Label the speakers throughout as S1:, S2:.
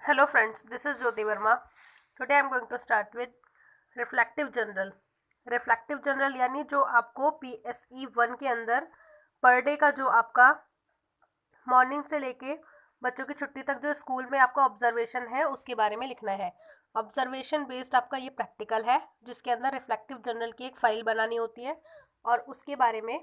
S1: Hello friends, this is Jyoti Verma. Today I am going to start with reflective general. Reflective general यानी जो आपको PSE 1 के अंदर per day का जो आपका मॉर्निंग से लेके बच्चों की छुट्टी तक जो स्कूल में आपका ऑब्जर्वेशन है उसके बारे में लिखना है। ऑब्जर्वेशन बेस्ड आपका ये प्रैक्टिकल है जिसके अंदर रिफ्लेक्टिव जनरल की एक फ़ाइल बनानी होती है और उसके बारे में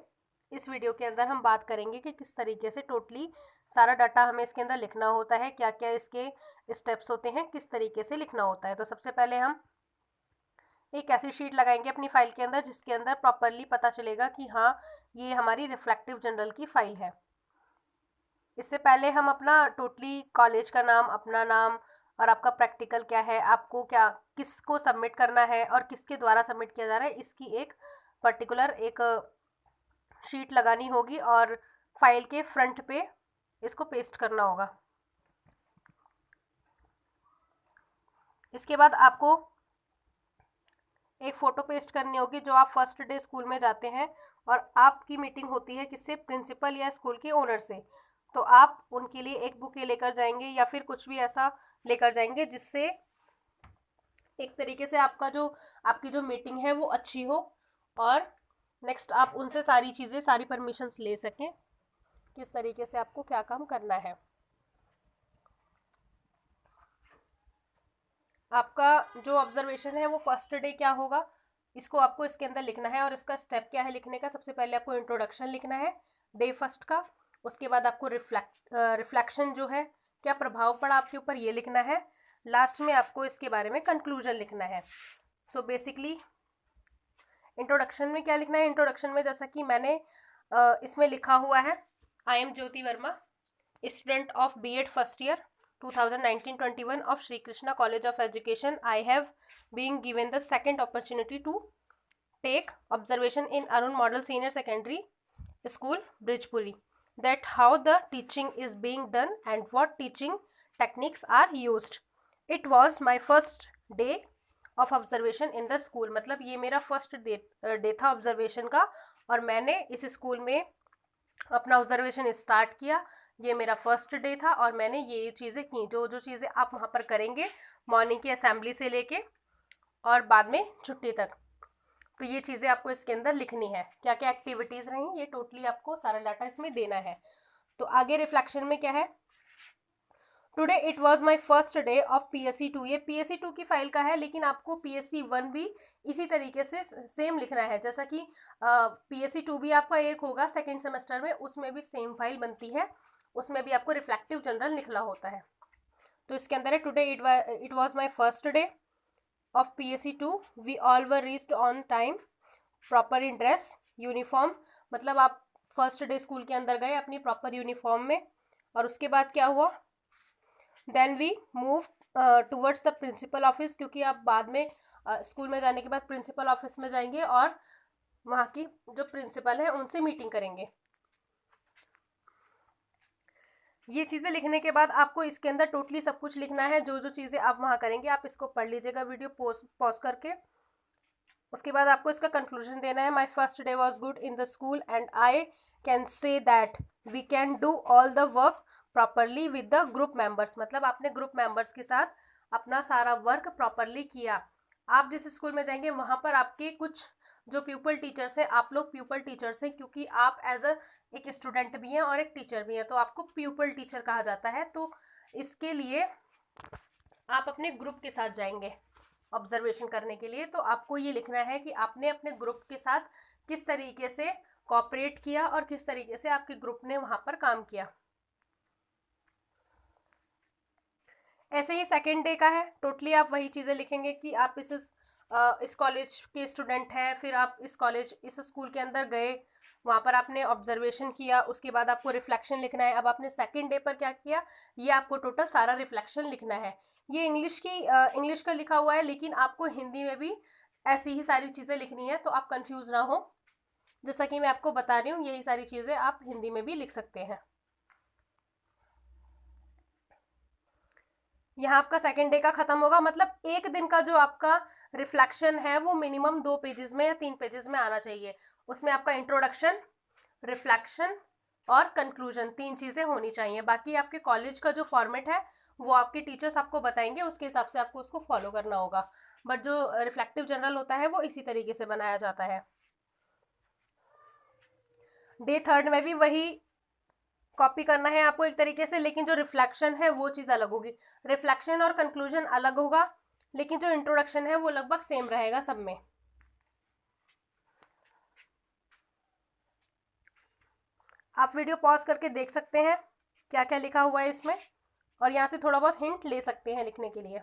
S1: इस वीडियो के अंदर हम बात करेंगे कि किस तरीके से टोटली सारा डाटा हमें इसके अंदर लिखना होता है, क्या क्या इसके स्टेप्स होते हैं, किस तरीके से लिखना होता है। तो सबसे पहले हम एक ऐसी शीट लगाएंगे अपनी फाइल के अंदर जिसके अंदर प्रॉपरली पता चलेगा कि हाँ ये हमारी रिफ्लेक्टिव जनरल की फ़ाइल है। इससे पहले हम अपना टोटली कॉलेज का नाम, अपना नाम और आपका प्रैक्टिकल क्या है, आपको क्या किसको सबमिट करना है और किसके द्वारा सबमिट किया जा रहा है, इसकी एक पर्टिकुलर एक शीट लगानी होगी और फाइल के फ्रंट पे इसको पेस्ट करना होगा। इसके बाद आपको एक फ़ोटो पेस्ट करनी होगी जो आप फर्स्ट डे स्कूल में जाते हैं और आपकी मीटिंग होती है किससे, प्रिंसिपल या स्कूल के ओनर से। तो आप उनके लिए एक बुक ये लेकर जाएंगे या फिर कुछ भी ऐसा लेकर जाएंगे जिससे एक तरीके से आपकी जो मीटिंग है वो अच्छी हो और नेक्स्ट आप उनसे सारी चीज़ें, सारी परमिशंस ले सकें किस तरीके से आपको क्या काम करना है। आपका जो ऑब्जर्वेशन है वो फर्स्ट डे क्या होगा इसको आपको इसके अंदर लिखना है और इसका स्टेप क्या है लिखने का। सबसे पहले आपको इंट्रोडक्शन लिखना है डे फर्स्ट का। उसके बाद आपको रिफ्लेक्शन जो है क्या प्रभाव पड़ा आपके ऊपर ये लिखना है। लास्ट में आपको इसके बारे में कंक्लूजन लिखना है। सो बेसिकली इंट्रोडक्शन में क्या लिखना है, इंट्रोडक्शन में जैसा कि मैंने इसमें लिखा हुआ है, I am Jyoti Verma, student of B.Ed first year 2019-21 of Sri Krishna College of Education. I have been given the second opportunity to take observation in Arun Model Senior Secondary School, Bridgepuri. That how the teaching is being done and what teaching techniques are used. It was my first day of observation in the school. मतलब ये मेरा first day था observation का और मैंने इस school में अपना ऑब्जर्वेशन स्टार्ट किया। ये मेरा फर्स्ट डे था और मैंने ये चीज़ें की, जो जो चीज़ें आप वहाँ पर करेंगे मॉर्निंग की असेंबली से लेके और बाद में छुट्टी तक। तो ये चीज़ें आपको इसके अंदर लिखनी है, क्या क्या एक्टिविटीज़ रहीं, ये टोटली आपको सारा डाटा इसमें देना है। तो आगे रिफ्लेक्शन में क्या है, today it was my first day of PSE 2। ये PSE 2 की फाइल का है लेकिन आपको PSE 1 भी इसी तरीके से सेम लिखना है। जैसा कि PSE 2 भी आपका एक होगा सेकेंड सेमेस्टर में, उसमें भी सेम फाइल बनती है, उसमें भी आपको रिफ्लेक्टिव जनरल लिखना होता है। तो इसके अंदर है today it was my first day of PSE 2, we all were reached on time, proper in dress, uniform. मतलब आप फर्स्ट डे स्कूल के अंदर गए अपनी प्रॉपर यूनिफॉर्म में और उसके बाद क्या हुआ, then we move towards the principal office, क्योंकि आप बाद में स्कूल में जाने के बाद प्रिंसिपल ऑफिस में जाएंगे और वहाँ की जो प्रिंसिपल है उनसे मीटिंग करेंगे। ये चीज़ें लिखने के बाद आपको इसके अंदर टोटली सब कुछ लिखना है, जो जो चीज़ें आप वहाँ करेंगे आप इसको पढ़ लीजिएगा वीडियो पॉज करके। उसके बाद आपको इसका कंक्लूजन देना है, my first day was good in the school and I can say that we can do all the work properly with the group members. मतलब आपने ग्रुप मेंबर्स के साथ अपना सारा वर्क प्रॉपरली किया। आप जिस स्कूल में जाएंगे वहाँ पर आपके कुछ जो प्यूपल टीचर्स हैं, आप लोग प्यूपल टीचर्स हैं क्योंकि आप एज अ एक स्टूडेंट भी हैं और एक टीचर भी हैं, तो आपको प्यूपल टीचर कहा जाता है। तो इसके लिए आप अपने ग्रुप के साथ जाएंगे ऑब्जर्वेशन करने के लिए। तो आपको ये लिखना है कि आपने अपने ग्रुप के साथ किस तरीके से कोऑपरेट किया और किस तरीके से आपके ग्रुप ने वहाँ पर काम किया। ऐसे ही सेकेंड डे का है, टोटली आप वही चीज़ें लिखेंगे कि आप इस कॉलेज के स्टूडेंट हैं, फिर आप इस स्कूल के अंदर गए, वहाँ पर आपने ऑब्जर्वेशन किया, उसके बाद आपको रिफ्लेक्शन लिखना है। अब आपने सेकेंड डे पर क्या किया ये आपको टोटल सारा रिफ्लेक्शन लिखना है। ये इंग्लिश का लिखा हुआ है लेकिन आपको हिंदी में भी ऐसी ही सारी चीज़ें लिखनी है, तो आप कंफ्यूज ना हो। जैसा कि मैं आपको बता रही हूँ यही सारी चीज़ें आप हिंदी में भी लिख सकते हैं। यहाँ आपका सेकेंड डे का खत्म होगा, मतलब एक दिन का जो आपका रिफ्लेक्शन है वो मिनिमम 2 पेजेस में या 3 पेजेस में आना चाहिए। उसमें आपका इंट्रोडक्शन, रिफ्लेक्शन, और कंक्लूजन, 3 चीज़ें होनी चाहिए। बाकी आपके कॉलेज का जो फॉर्मेट है वो आपके टीचर्स आपको बताएंगे, उसके हिसाब से आपको उसको फॉलो करना होगा। बट जो रिफ्लेक्टिव जर्नल होता है वो इसी तरीके से बनाया जाता है। डे 3 में भी वही कॉपी करना है आपको एक तरीके से, लेकिन जो रिफ्लेक्शन है वो चीज़ अलग होगी। रिफ्लेक्शन और कंक्लूजन अलग होगा, लेकिन जो इंट्रोडक्शन है वो लगभग सेम रहेगा सब में। आप वीडियो पॉज करके देख सकते हैं क्या क्या लिखा हुआ है इसमें, और यहाँ से थोड़ा बहुत हिंट ले सकते हैं लिखने के लिए।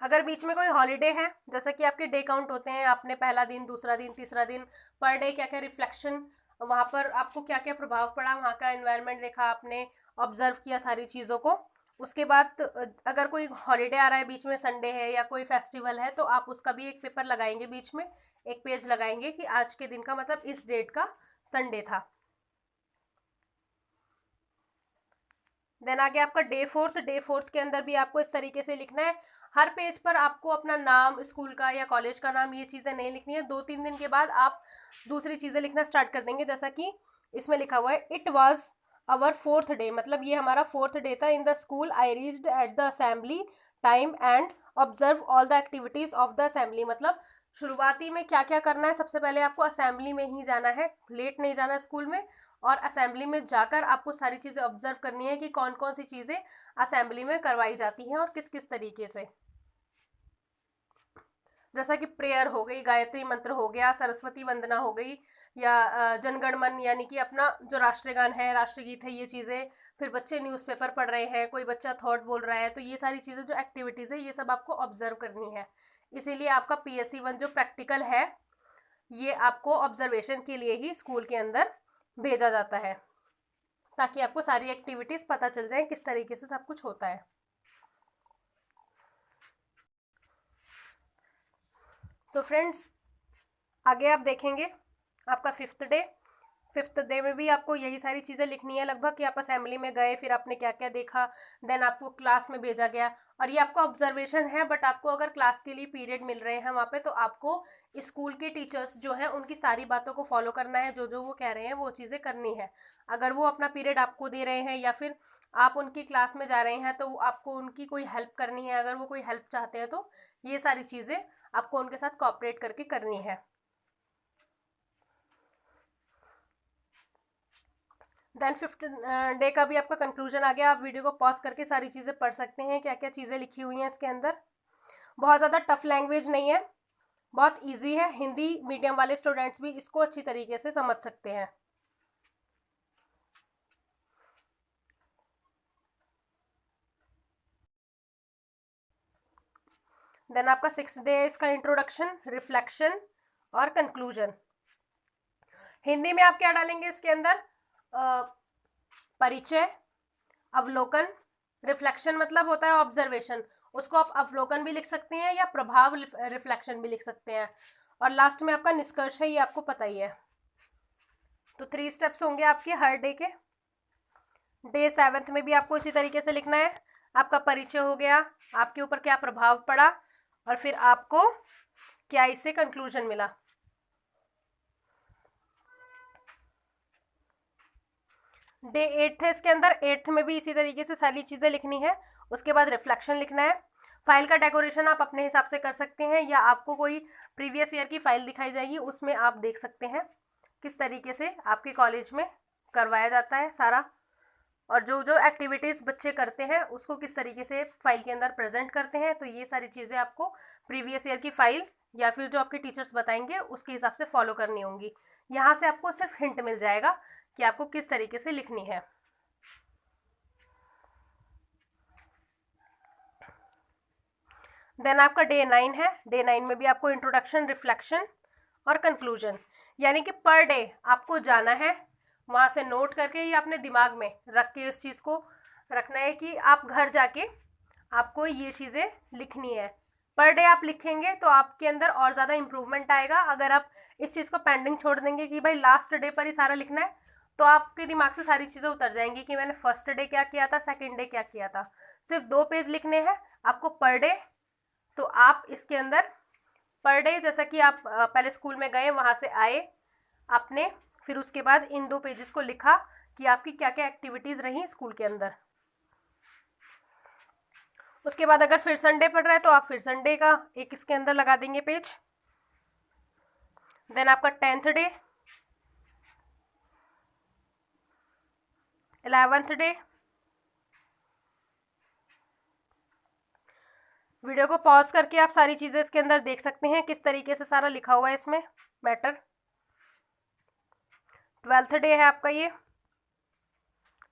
S1: अगर बीच में कोई हॉलीडे है, जैसा कि आपके डे काउंट होते हैं, आपने पहला दिन, दूसरा दिन, तीसरा दिन, पर डे क्या क्या रिफ्लेक्शन, वहाँ पर आपको क्या क्या प्रभाव पड़ा, वहाँ का एनवायरनमेंट देखा आपने, ऑब्जर्व किया सारी चीज़ों को। उसके बाद अगर कोई हॉलीडे आ रहा है बीच में, संडे है या कोई फेस्टिवल है, तो आप उसका भी एक पेपर लगाएंगे, बीच में एक पेज लगाएंगे कि आज के दिन का मतलब इस डेट का संडे था। देन आगे आपका डे 4। डे 4 के अंदर भी आपको इस तरीके से लिखना है। हर पेज पर आपको अपना नाम, स्कूल का या कॉलेज का नाम, ये चीज़ें नहीं लिखनी है। 2-3 दिन के बाद आप दूसरी चीज़ें लिखना स्टार्ट कर देंगे। जैसा कि इसमें लिखा हुआ है, it was our 4th day, मतलब ये हमारा 4th डे था इन the school. I reached at the assembly time and observe all the activities of the assembly. मतलब शुरुआती में क्या क्या करना है, सबसे पहले आपको असेंबली में ही जाना है, लेट नहीं जाना स्कूल में। और असेंबली में जाकर आपको सारी चीज़ें ऑब्जर्व करनी है कि कौन कौन सी चीज़ें असेंबली में करवाई जाती हैं और किस किस तरीके से। जैसा कि प्रेयर हो गई, गायत्री मंत्र हो गया, सरस्वती वंदना हो गई, या जनगण मन यानी कि अपना जो राष्ट्रगान है, राष्ट्रगीत है, ये चीज़ें। फिर बच्चे न्यूज़पेपर पढ़ रहे हैं, कोई बच्चा थॉट बोल रहा है, तो ये सारी चीज़ें जो एक्टिविटीज़ है ये सब आपको ऑब्जर्व करनी है। इसीलिए आपका PSC 1 जो प्रैक्टिकल है ये आपको ऑब्जर्वेशन के लिए ही स्कूल के अंदर भेजा जाता है, ताकि आपको सारी एक्टिविटीज़ पता चल जाए किस तरीके से सब कुछ होता है। सो फ्रेंड्स, आगे आप देखेंगे आपका 5th डे। 5th डे में भी आपको यही सारी चीज़ें लिखनी है लगभग, कि आप असेंबली में गए, फिर आपने क्या क्या देखा, देन आपको क्लास में भेजा गया। और ये आपका ऑब्जर्वेशन है, बट आपको अगर क्लास के लिए पीरियड मिल रहे हैं वहाँ पे, तो आपको स्कूल के टीचर्स जो हैं उनकी सारी बातों को फॉलो करना है, जो जो वो कह रहे हैं वो चीज़ें करनी है। अगर वो अपना पीरियड आपको दे रहे हैं या फिर आप उनकी क्लास में जा रहे हैं, तो आपको उनकी कोई हेल्प करनी है। अगर वो कोई हेल्प चाहते हैं तो ये सारी चीज़ें आपको उनके साथ कोऑपरेट करके करनी है। देन 5th डे का भी आपका कंक्लूजन आ गया। आप वीडियो को पॉज करके सारी चीज़ें पढ़ सकते हैं, क्या क्या चीज़ें लिखी हुई हैं इसके अंदर। बहुत ज़्यादा टफ लैंग्वेज नहीं है, बहुत इजी है। हिंदी मीडियम वाले स्टूडेंट्स भी इसको अच्छी तरीके से समझ सकते हैं। देन आपका 6th डे है, इसका इंट्रोडक्शन, रिफ्लेक्शन और कंक्लूजन। हिंदी में आप क्या डालेंगे इसके अंदर, परिचय, अवलोकन। रिफ्लेक्शन मतलब होता है ऑब्जर्वेशन, उसको आप अवलोकन भी लिख सकते हैं या प्रभाव रिफ्लेक्शन भी लिख सकते हैं। और लास्ट में आपका निष्कर्ष है, ये आपको पता ही है। तो 3 स्टेप्स होंगे आपके हर डे के। डे 7 में भी आपको इसी तरीके से लिखना है। आपका परिचय हो गया, आपके ऊपर क्या प्रभाव पड़ा, और फिर आपको क्या इससे कंक्लूजन मिला। डे 8 है इसके अंदर। 8th में भी इसी तरीके से सारी चीज़ें लिखनी है। उसके बाद रिफ्लेक्शन लिखना है। फाइल का डेकोरेशन आप अपने हिसाब से कर सकते हैं, या आपको कोई प्रीवियस ईयर की फाइल दिखाई जाएगी, उसमें आप देख सकते हैं किस तरीके से आपके कॉलेज में करवाया जाता है सारा, और जो जो एक्टिविटीज़ बच्चे करते हैं उसको किस तरीके से फाइल के अंदर प्रेजेंट करते हैं। तो ये सारी चीज़ें आपको प्रीवियस ईयर की फाइल या फिर जो आपके टीचर्स बताएंगे उसके हिसाब से फॉलो करनी होंगी। यहाँ से आपको सिर्फ हिंट मिल जाएगा कि आपको किस तरीके से लिखनी है। देन आपका डे 9 है। डे 9 में भी आपको इंट्रोडक्शन, रिफ्लेक्शन और कंक्लूजन, यानी कि पर डे आपको जाना है, वहाँ से नोट करके ही अपने दिमाग में रख के इस चीज़ को रखना है कि आप घर जाके आपको ये चीज़ें लिखनी है। पर डे आप लिखेंगे तो आपके अंदर और ज़्यादा इम्प्रूवमेंट आएगा। अगर आप इस चीज़ को पेंडिंग छोड़ देंगे कि भाई लास्ट डे पर ही सारा लिखना है, तो आपके दिमाग से सारी चीज़ें उतर जाएंगी कि मैंने फर्स्ट डे क्या किया था, सेकेंड डे क्या किया था। सिर्फ 2 पेज लिखने हैं आपको पर डे। तो आप इसके अंदर पर डे, जैसा कि आप पहले स्कूल में गए, वहाँ से आए, आपने फिर उसके बाद इन 2 पेजेस को लिखा कि आपकी क्या क्या एक्टिविटीज़ रही स्कूल के अंदर। उसके बाद अगर फिर संडे पड़ रहा है तो आप फिर संडे का एक इसके अंदर लगा देंगे पेज। देन आपका 10th day, 11th day. Video को पॉज करके आप सारी चीज़ें इसके अंदर देख सकते हैं किस तरीके से सारा लिखा हुआ है इसमें मैटर। 12th डे है आपका ये,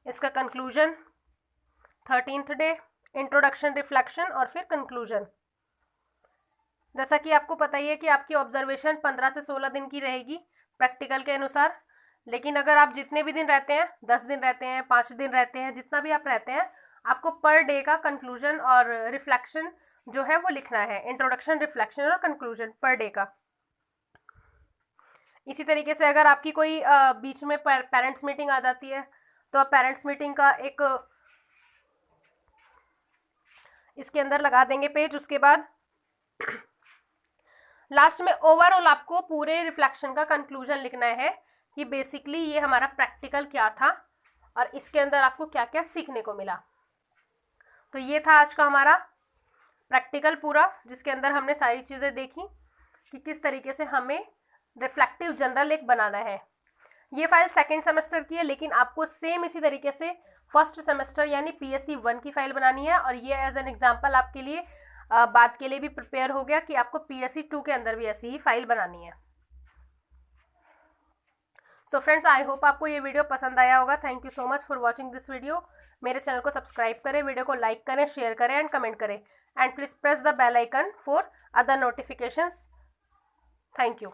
S1: इसका conclusion. 13th day introduction, reflection और फिर कंक्लूजन। जैसा कि आपको पता ही है कि आपकी ऑब्जर्वेशन 15 से 16 दिन की रहेगी प्रैक्टिकल के अनुसार, लेकिन अगर आप जितने भी दिन रहते हैं, 10 दिन रहते हैं, 5 दिन रहते हैं, जितना भी आप रहते हैं, आपको पर डे का कंक्लूजन और रिफ्लेक्शन जो है वो लिखना है। इंट्रोडक्शन, रिफ्लेक्शन और कंक्लूजन पर डे का। इसी तरीके से अगर आपकी कोई बीच में पेरेंट्स मीटिंग आ जाती है तो आप पेरेंट्स मीटिंग का एक इसके अंदर लगा देंगे पेज। उसके बाद लास्ट में ओवरऑल आपको पूरे रिफ्लेक्शन का कंक्लूजन लिखना है कि बेसिकली ये हमारा प्रैक्टिकल क्या था और इसके अंदर आपको क्या क्या सीखने को मिला। तो ये था आज का हमारा प्रैक्टिकल पूरा, जिसके अंदर हमने सारी चीज़ें देखी कि किस तरीके से हमें रिफ्लेक्टिव जनरल एक बनाना है। ये फाइल सेकेंड सेमेस्टर की है, लेकिन आपको सेम इसी तरीके से फर्स्ट सेमेस्टर यानी PSC 1 की फाइल बनानी है। और ये एज एन एग्जाम्पल आपके लिए बात के लिए भी प्रिपेयर हो गया कि आपको PSC 2 के अंदर भी ऐसी ही फाइल बनानी है। सो फ्रेंड्स, आई होप आपको ये वीडियो पसंद आया होगा। Thank you so much for watching this video. मेरे चैनल को सब्सक्राइब करें, वीडियो को लाइक करें, शेयर करें एंड कमेंट करें, and please press the bell icon for other notifications. Thank you.